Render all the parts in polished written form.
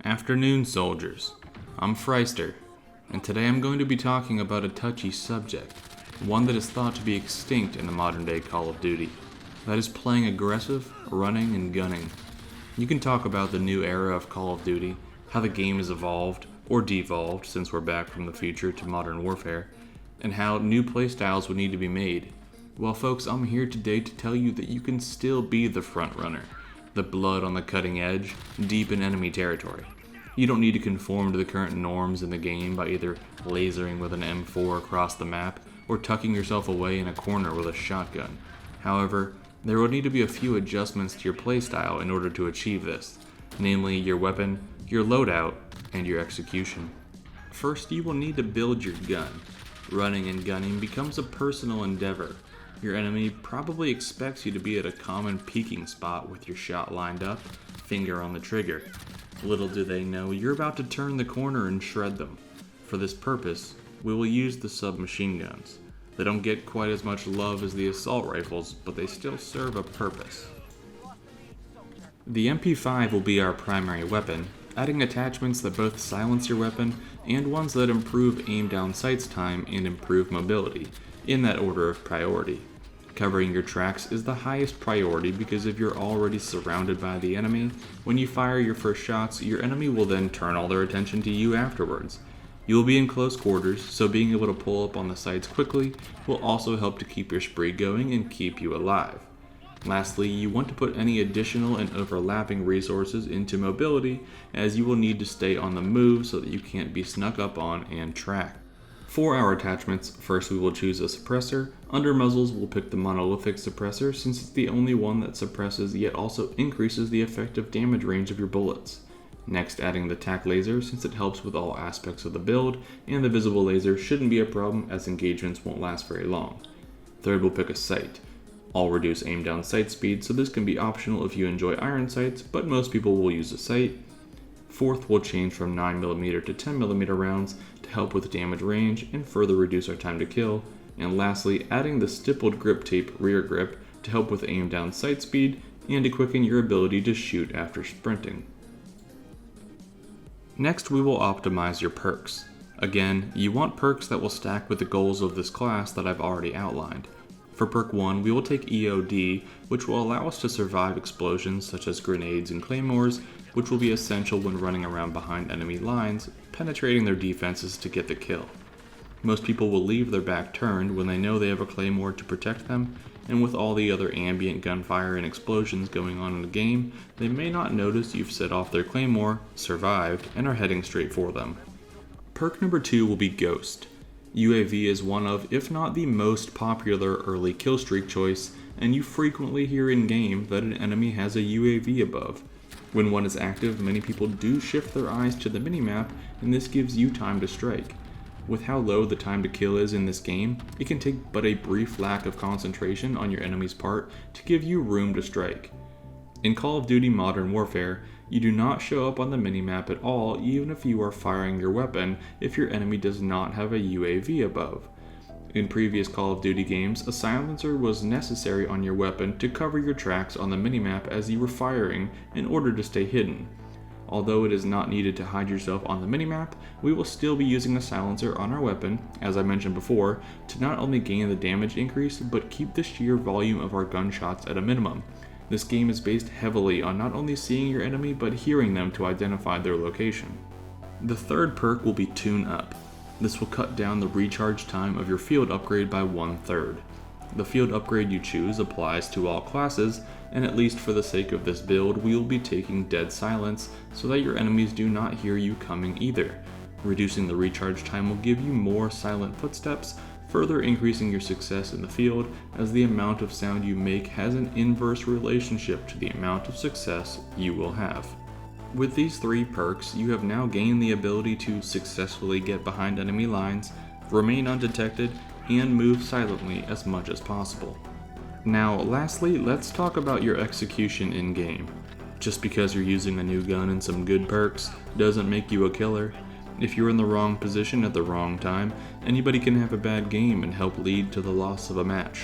Afternoon, soldiers. I'm Freister, and today I'm going to be talking about a touchy subject, one that is thought to be extinct in the modern day Call of Duty. That is playing aggressive, running, and gunning. You can talk about the new era of Call of Duty, how the game has evolved, or devolved since we're back from the future to modern warfare, and how new playstyles would need to be made. Well folks, I'm here today to tell you that you can still be the front runner, the blood on the cutting edge, deep in enemy territory. You don't need to conform to the current norms in the game by either lasering with an M4 across the map or tucking yourself away in a corner with a shotgun. However, there will need to be a few adjustments to your playstyle in order to achieve this, namely your weapon, your loadout, and your execution. First, you will need to build your gun. Running and gunning becomes a personal endeavor. Your enemy probably expects you to be at a common peeking spot with your shot lined up, finger on the trigger. Little do they know you're about to turn the corner and shred them. For this purpose, we will use the submachine guns. They don't get quite as much love as the assault rifles, but they still serve a purpose. The MP5 will be our primary weapon, adding attachments that both silence your weapon and ones that improve aim down sights time and improve mobility, in that order of priority. Covering your tracks is the highest priority because if you're already surrounded by the enemy, when you fire your first shots, your enemy will then turn all their attention to you afterwards. You will be in close quarters, so being able to pull up on the sights quickly will also help to keep your spree going and keep you alive. Lastly, you want to put any additional and overlapping resources into mobility, as you will need to stay on the move so that you can't be snuck up on and tracked. For our attachments, first we will choose a suppressor. Under muzzles, we'll pick the monolithic suppressor since it's the only one that suppresses yet also increases the effective damage range of your bullets. Next, adding the tac laser since it helps with all aspects of the build, and the visible laser shouldn't be a problem as engagements won't last very long. Third, we'll pick a sight. I'll reduce aim down sight speed, so this can be optional if you enjoy iron sights, but most people will use a sight. Fourth, we'll change from 9mm to 10mm rounds to help with damage range and further reduce our time to kill. And lastly, adding the stippled grip tape rear grip to help with aim down sight speed and to quicken your ability to shoot after sprinting. Next, we will optimize your perks. Again, you want perks that will stack with the goals of this class that I've already outlined. For perk 1, we will take EOD, which will allow us to survive explosions such as grenades and claymores, which will be essential when running around behind enemy lines, penetrating their defenses to get the kill. Most people will leave their back turned when they know they have a claymore to protect them, and with all the other ambient gunfire and explosions going on in the game, they may not notice you've set off their claymore, survived, and are heading straight for them. Perk number 2 will be Ghost. UAV is one of, if not the most popular early killstreak choice, and you frequently hear in-game that an enemy has a UAV above. When one is active, many people do shift their eyes to the minimap, and this gives you time to strike. With how low the time to kill is in this game, it can take but a brief lack of concentration on your enemy's part to give you room to strike. In Call of Duty Modern Warfare, you do not show up on the minimap at all even if you are firing your weapon if your enemy does not have a UAV above. In previous Call of Duty games, a silencer was necessary on your weapon to cover your tracks on the minimap as you were firing in order to stay hidden. Although it is not needed to hide yourself on the minimap, we will still be using a silencer on our weapon, as I mentioned before, to not only gain the damage increase, but keep the sheer volume of our gunshots at a minimum. This game is based heavily on not only seeing your enemy, but hearing them to identify their location. The third perk will be Tune Up. This will cut down the recharge time of your field upgrade by 1/3. The field upgrade you choose applies to all classes, and at least for the sake of this build, we will be taking Dead Silence so that your enemies do not hear you coming either. Reducing the recharge time will give you more silent footsteps, further increasing your success in the field, as the amount of sound you make has an inverse relationship to the amount of success you will have. With these 3 perks, you have now gained the ability to successfully get behind enemy lines, remain undetected, and move silently as much as possible. Now, lastly, let's talk about your execution in-game. Just because you're using a new gun and some good perks doesn't make you a killer. If you're in the wrong position at the wrong time, anybody can have a bad game and help lead to the loss of a match.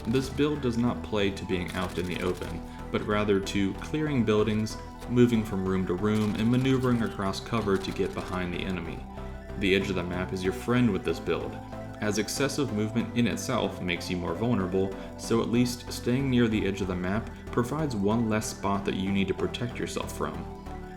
This build does not play to being out in the open, but rather to clearing buildings, moving from room to room and maneuvering across cover to get behind the enemy. The edge of the map is your friend with this build, as excessive movement in itself makes you more vulnerable, so at least staying near the edge of the map provides one less spot that you need to protect yourself from.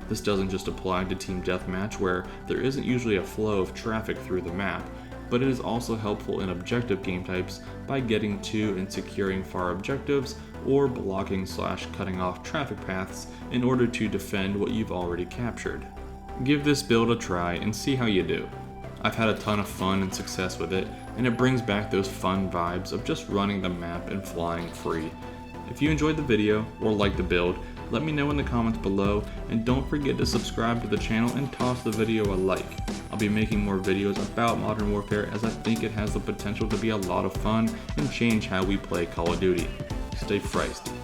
This doesn't just apply to Team Deathmatch, where there isn't usually a flow of traffic through the map, but it is also helpful in objective game types by getting to and securing far objectives or blocking/cutting off traffic paths in order to defend what you've already captured. Give this build a try and see how you do. I've had a ton of fun and success with it, and it brings back those fun vibes of just running the map and flying free. If you enjoyed the video or liked the build, let me know in the comments below, and don't forget to subscribe to the channel and toss the video a like. I'll be making more videos about Modern Warfare, as I think it has the potential to be a lot of fun and change how we play Call of Duty. Stay feisty.